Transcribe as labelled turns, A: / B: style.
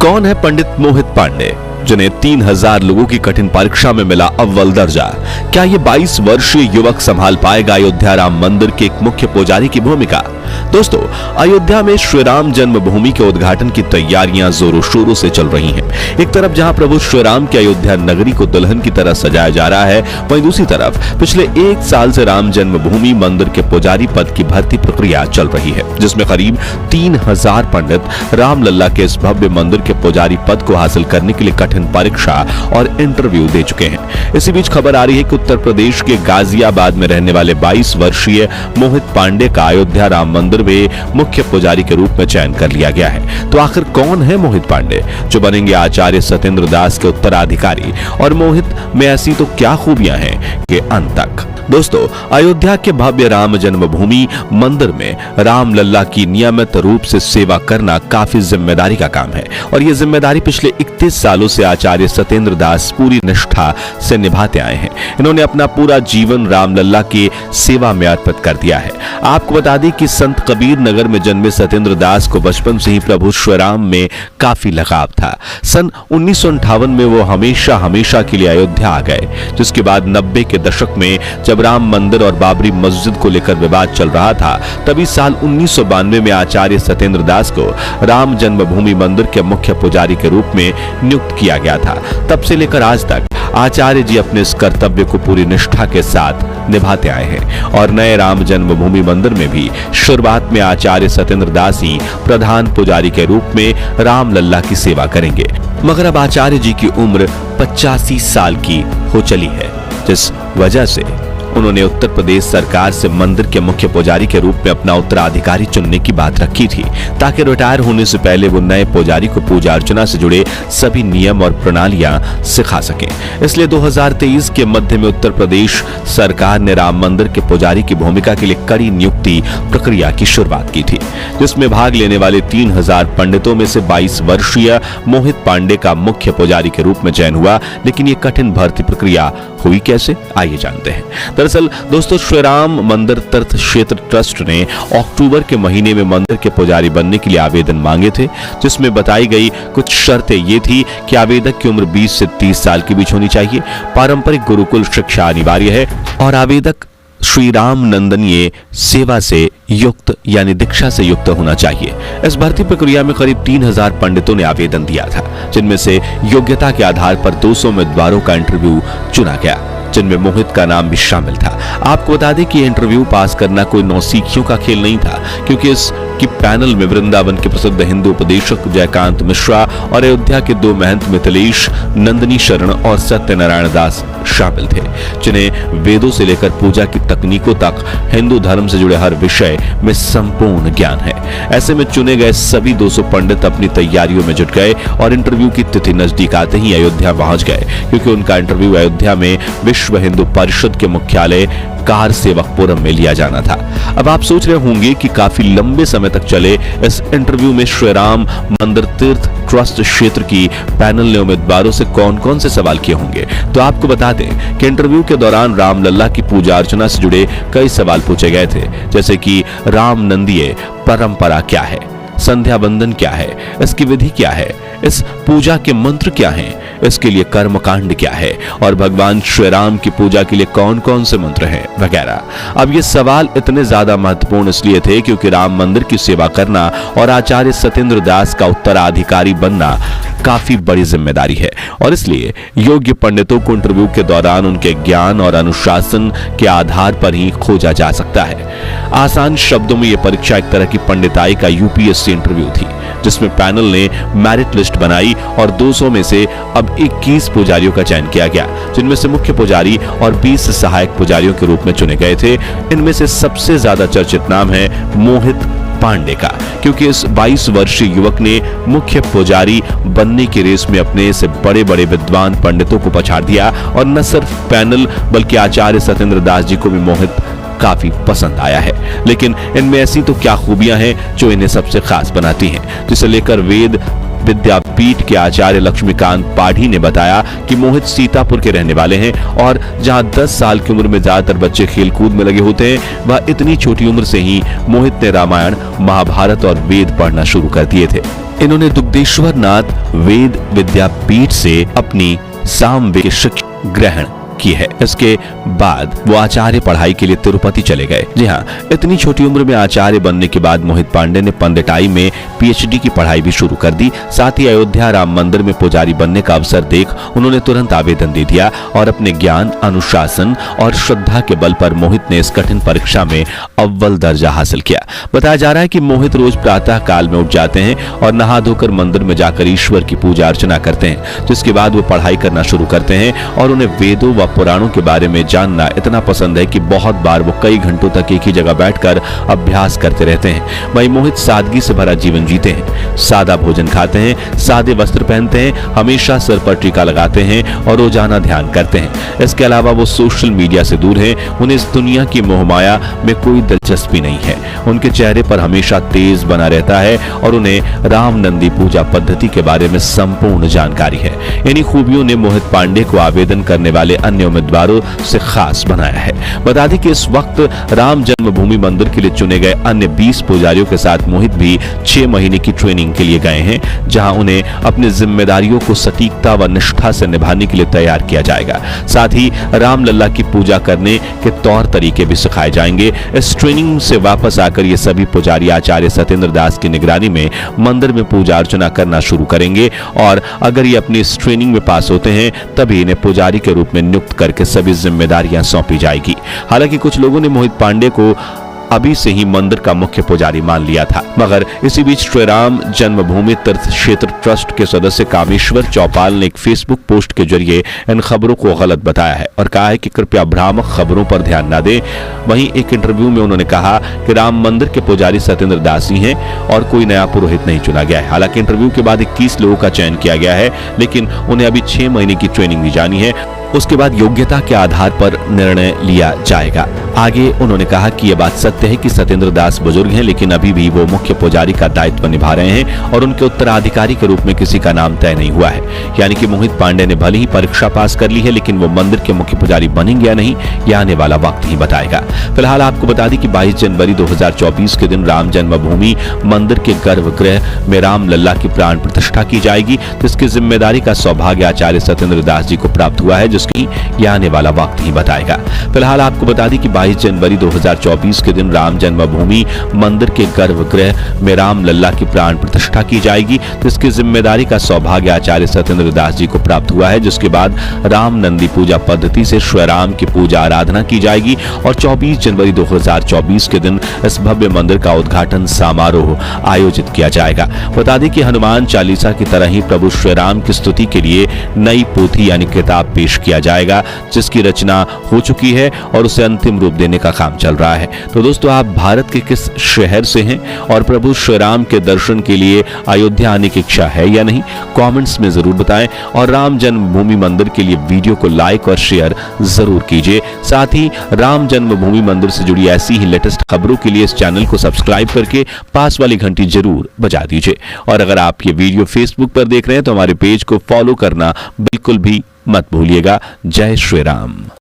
A: कौन है पंडित मोहित पांडे, जिन्हें 3000 लोगों की कठिन परीक्षा में मिला अव्वल दर्जा? क्या ये 22 वर्षीय युवक संभाल पाएगा अयोध्या राम मंदिर के एक मुख्य पुजारी की भूमिका? दोस्तों, अयोध्या में श्री राम जन्मभूमि के उद्घाटन की तैयारियां जोरों शोरों से चल रही हैं। एक तरफ जहां प्रभु श्री राम की अयोध्या नगरी को दुल्हन की तरह सजाया जा रहा है, वहीं दूसरी तरफ पिछले 1 साल से राम जन्मभूमि मंदिर के पुजारी पद की भर्ती प्रक्रिया चल रही है, जिसमें करीब 3000 पंडित रामलला के इस भव्य मंदिर के पुजारी पद को हासिल करने के लिए कठिन परीक्षा और इंटरव्यू दे चुके हैं। इसी बीच खबर आ रही है कि उत्तर प्रदेश के गाजियाबाद में रहने वाले 22 वर्षीय मोहित पांडे का अयोध्या राम मंदिर में मुख्य पुजारी के रूप में चयन कर लिया गया है। तो आखिर कौन है मोहित पांडे, जो बनेंगे आचार्य सत्येंद्र दास के उत्तराधिकारी? और मोहित में ऐसी तो क्या खूबियां हैं कि अंत तक। दोस्तों, अयोध्या के भव्य राम जन्मभूमि मंदिर में रामलला की नियमित रूप से सेवा करना काफी जिम्मेदारी का काम है, और यह जिम्मेदारी पिछले 31 सालों से आचार्य सत्येंद्र दास पूरी निष्ठा से निभाते आए हैं। इन्होंने अपना पूरा जीवन रामलला की सेवा में अर्पित कर दिया है। आपको बता दें कि संत कबीर नगर में जन्मे सत्येंद्र दास को बचपन से ही प्रभु श्री राम में काफी लगाव था। सन 1958 में वो हमेशा के लिए अयोध्या आ गए, जिसके बाद 90 के दशक में जब राम मंदिर और बाबरी मस्जिद को लेकर विवाद चल रहा था, तभी साल 1992 में आचार्य सत्येंद्र दास को राम जन्मभूमि मंदिर के मुख्य पुजारी के रूप में नियुक्त किया गया था। तब से लेकर आज तक आचार्य जी अपने इस कर्तव्य को पूरी निष्ठा के साथ निभाते आए हैं, और नए राम जन्मभूमि मंदिर में भी शुरुआत में आचार्य सत्येंद्र दास ही प्रधान पुजारी के रूप में रामलला की सेवा करेंगे। मगर अब आचार्य जी की उम्र 85 साल की हो चली है, जिस वजह से उन्होंने उत्तर प्रदेश सरकार से मंदिर के मुख्य पुजारी के रूप में अपना उत्तराधिकारी चुनने की बात रखी थी, ताकि रिटायर होने से पहले वो नए पुजारी को पूजा अर्चना से जुड़े सभी नियम और प्रणालियां सिखा सकें। इसलिए 2023 के मध्य में उत्तर प्रदेश सरकार ने राम मंदिर के पुजारी की भूमिका के लिए कड़ी नियुक्ति प्रक्रिया की शुरुआत की थी, जिसमें भाग लेने वाले 3000 पंडितों में से 22 वर्षीय मोहित पांडे का मुख्य पुजारी के रूप में चयन हुआ। लेकिन ये कठिन भर्ती प्रक्रिया हुई कैसे, आइए जानते हैं। दरअसल दोस्तों, श्री राम मंदिर तीर्थ क्षेत्र ट्रस्ट ने अक्टूबर के महीने में मंदिर के पुजारी बनने के लिए आवेदन मांगे थे, जिसमें बताई गई कुछ शर्तें ये थी कि आवेदक की उम्र 20 से 30 साल के बीच होनी चाहिए, पारंपरिक गुरुकुल शिक्षा अनिवार्य है, और आवेदक श्री राम नंदनीय सेवा से युक्त यानी दीक्षा से युक्त होना चाहिए। इस भर्ती प्रक्रिया में करीब 3000 पंडितों ने आवेदन दिया था, जिनमें से योग्यता के आधार पर 200 उम्मीदवारों का इंटरव्यू चुना गया, जिनमें मोहित का नाम भी शामिल था। आपको बता दें कि इंटरव्यू पास करना कोई नौसिखियों का खेल नहीं था, क्योंकि इसकी पैनल में वृंदावन के प्रसिद्ध हिंदू उपदेशक जयकांत मिश्रा और अयोध्या के 2 महंत मिथिलेश नंदनी शरण और सत्यनारायण दास शामिल थे, जिन्हें वेदों से लेकर पूजा की तकनीकों तक हिंदू धर्म से जुड़े हर विषय में संपूर्ण ज्ञान है। ऐसे में चुने गए सभी 200 पंडित अपनी तैयारियों में जुट गए और इंटरव्यू की तिथि नजदीक आते ही अयोध्या पहुंच गए, क्योंकि उनका इंटरव्यू अयोध्या में विश्व हिंदू परिषद के मुख्यालय कार सेवकपुरम में लिया जाना था। अब आप सोच रहे होंगे कि काफी लंबे समय तक चले इस इंटरव्यू में श्री राम मंदिर तीर्थ ट्रस्ट क्षेत्र की पैनल ने उम्मीदवारों से कौन-कौन से सवाल किए होंगे। तो आपको बता दें कि इंटरव्यू के दौरान रामलला की पूजा अर्चना से जुड़े कई सवाल पूछे गए थे, जैसे कि राम नंदीय परंपरा क्या है, संध्या बंदन क्या है, इसकी विधि क्या है, इस पूजा के मंत्र क्या हैं, इसके लिए कर्मकांड क्या है, और भगवान श्री राम की पूजा के लिए कौन-कौन से मंत्र हैं वगैरह। अब ये सवाल इतने ज्यादा महत्वपूर्ण इसलिए थे क्योंकि राम मंदिर की सेवा करना और आचार्य सत्येंद्र दास का उत्तराधिकारी बनना काफी बड़ी जिम्मेदारी है, और इसलिए योग्य पंडितों को इंटरव्यू के दौरान उनके ज्ञान और अनुशासन के आधार पर ही खोजा जा सकता है। आसान शब्दों में यह परीक्षा एक तरह की पंडिताई का यूपीएससी इंटरव्यू थी, जिसमें पैनल ने मेरिट लिस्ट बनाई और 200 में से अब 21 पुजारियों का चयन किया गया, जिनमें से मुख्य पुजारी और 20 सहायक पुजारियों के रूप में चुने गए थे। इनमें से सबसे ज्यादा चर्चित नाम है मोहित पांडे का, क्योंकि इस 22 वर्षीय युवक ने मुख्य पुजारी बनने की रेस में अपने से बड़े-बड़े विद्वान पंडितों को पछाड़ दिया, और न सिर्फ पैनल बल्कि आचार्य सत्येंद्र दास जी को भी मोहित काफी पसंद आया है। लेकिन इनमें ऐसी तो क्या खूबियां हैं जो इन्हें सबसे खास बनाती हैं, जिसे लेकर वेद विद्यापीठ के आचार्य लक्ष्मीकांत पाढ़ी ने बताया कि मोहित सीतापुर के रहने वाले हैं, और जहां 10 साल की उम्र में ज्यादातर बच्चे खेलकूद में लगे होते हैं, वह इतनी छोटी उम्र से ही मोहित ने रामायण, महाभारत और वेद पढ़ना शुरू कर दिए थे। इन्होंने दुग्धेश्वर नाथ वेद विद्यापीठ से अपनी सामवेद शिक्षा ग्रहण की है। इसके बाद वो आचार्य पढ़ाई के लिए तिरुपति चले गए। जी हाँ, इतनी छोटी उम्र में आचार्य बनने के बाद मोहित पांडे ने पंडिताई में पीएचडी की पढ़ाई भी शुरू कर दी। साथ ही अयोध्या राम मंदिर में पुजारी बनने का अवसर देख उन्होंने तुरंत आवेदन दे दिया और अपने ज्ञान, अनुशासन और श्रद्धा के बल पर मोहित ने इस कठिन परीक्षा में अव्वल दर्जा हासिल किया। बताया जा रहा है कि मोहित रोज प्रातः काल में उठ जाते हैं और नहा धोकर मंदिर में जाकर ईश्वर की पूजा अर्चना करते हैं, जिसके बाद वो पढ़ाई करना शुरू करते हैं और उन्हें वेदों व पुराणों के बारे में जानना इतना पसंद है कि बहुत बार वो कई घंटों तक एक ही जगह बैठकर अभ्यास करते रहते हैं। वहीं मोहित सादगी से भरा जीवन जीते हैं, सादा भोजन खाते हैं, सादे वस्त्र पहनते हैं, हमेशा सिर पर टीका लगाते हैं और रोजाना ध्यान करते हैं। इसके अलावा वो सोशल मीडिया से दूर हैं। उन्हें इस दुनिया की मोहमाया में कोई दिलचस्पी नहीं है। उनके चेहरे पर हमेशा तेज बना रहता है और उन्हें राम नंदी पूजा पद्धति के बारे में संपूर्ण जानकारी है। इन्हीं खूबियों ने मोहित पांडे को आवेदन करने वाले अन्य उम्मीदवारों से खास बनाया है। बता दें कि इस वक्त राम जन्मभूमि मंदिर के लिए चुने गए अन्य 20 पुजारियों के साथ मोहित भी 6 महीने की ट्रेनिंग के लिए गए हैं, जहां उन्हें अपनी जिम्मेदारियों को सटीकता व निष्ठा से निभाने के लिए तैयार किया जाएगा। साथ ही राम लल्ला की पूजा करने के तौर तरीके भी सिखाए जाएंगे। इस ट्रेनिंग से वापस आकर ये सभी पुजारी आचार्य सत्येंद्र दास की निगरानी में मंदिर में पूजा अर्चना करना शुरू करेंगे और अगर ये अपनी इस ट्रेनिंग में पास होते हैं तभी इन्हें पुजारी के रूप में नियुक्त करके सभी जिम्मेदारियां सौंपी जाएगी। हालांकि कुछ लोगों ने मोहित पांडे को अभी से ही मंदिर का मुख्य पुजारी मान लिया था, मगर इसी बीच श्री राम जन्मभूमि तीर्थ क्षेत्र ट्रस्ट के सदस्य कामेश्वर चौपाल ने एक फेसबुक पोस्ट के जरिए इन खबरों को गलत बताया है और कहा है कि कृपया भ्रामक खबरों पर ध्यान न दें। वहीं एक इंटरव्यू में उन्होंने कहा कि राम मंदिर के पुजारी सत्येंद्र दास ही हैं और कोई नया पुरोहित नहीं चुना गया है। हालांकि इंटरव्यू के बाद 21 लोगों का चयन किया गया है, लेकिन उन्हें अभी 6 महीने की ट्रेनिंग दी जानी है। उसके बाद योग्यता के आधार पर निर्णय लिया जाएगा। आगे उन्होंने कहा कि यह बात सत्य है कि सत्येंद्र दास बुजुर्ग हैं, लेकिन अभी भी वो मुख्य पुजारी का दायित्व निभा रहे हैं और उनके उत्तराधिकारी के रूप में किसी का नाम तय नहीं हुआ है। यानी कि मोहित पांडे ने भले ही परीक्षा पास कर ली है, लेकिन वो मंदिर के मुख्य पुजारी बनेंगे या नहीं, यह आने वाला वक्त ही बताएगा। फिलहाल आपको बता दें कि 22 जनवरी 2024 के दिन राम जन्मभूमि मंदिर के गर्भगृह में राम लल्ला की प्राण प्रतिष्ठा की जाएगी, जिसकी जिम्मेदारी का सौभाग्य आचार्य सत्येंद्र दास जी को प्राप्त हुआ है, जिसकी यह आने वाला वक्त ही बताएगा। फिलहाल आपको बता दें कि 22 जनवरी 2024 के दिन राम जन्मभूमि मंदिर के गर्भगृह में राम लल्ला की प्राण प्रतिष्ठा की जाएगी, जिसकी जिम्मेदारी का सौभाग्य आचार्य सत्येंद्र दास जी को प्राप्त हुआ है, जिसके बाद राम नंदी पूजा पद्धति से श्री राम की पूजा आराधना की जाएगी और 24 जनवरी 2024 के दिन इस भव्य मंदिर का उद्घाटन समारोह आयोजित किया जाएगा। बता दें कि हनुमान चालीसा की तरह ही प्रभु श्री राम की स्तुति के लिए नई पोथी यानी किताब पेश किया जाएगा, जिसकी रचना हो चुकी है और उसे अंतिम रूप देने का काम चल रहा है। तो दोस्तों, आप भारत के किस शहर से हैं और प्रभु श्री राम के दर्शन के लिए अयोध्या आने की इच्छा है या नहीं, कमेंट्स में जरूर बताएं और राम जन्मभूमि मंदिर के लिए वीडियो को लाइक और शेयर जरूर कीजिए। साथ ही राम जन्मभूमि मंदिर से जुड़ी ऐसी ही लेटेस्ट खबरों के लिए इस चैनल को सब्सक्राइब करके पास वाली घंटी जरूर बजा दीजिए। और अगर आप ये वीडियो फेसबुक पर देख रहे हैं तो हमारे पेज को फॉलो करना बिल्कुल भी मत भूलिएगा। जय श्री राम।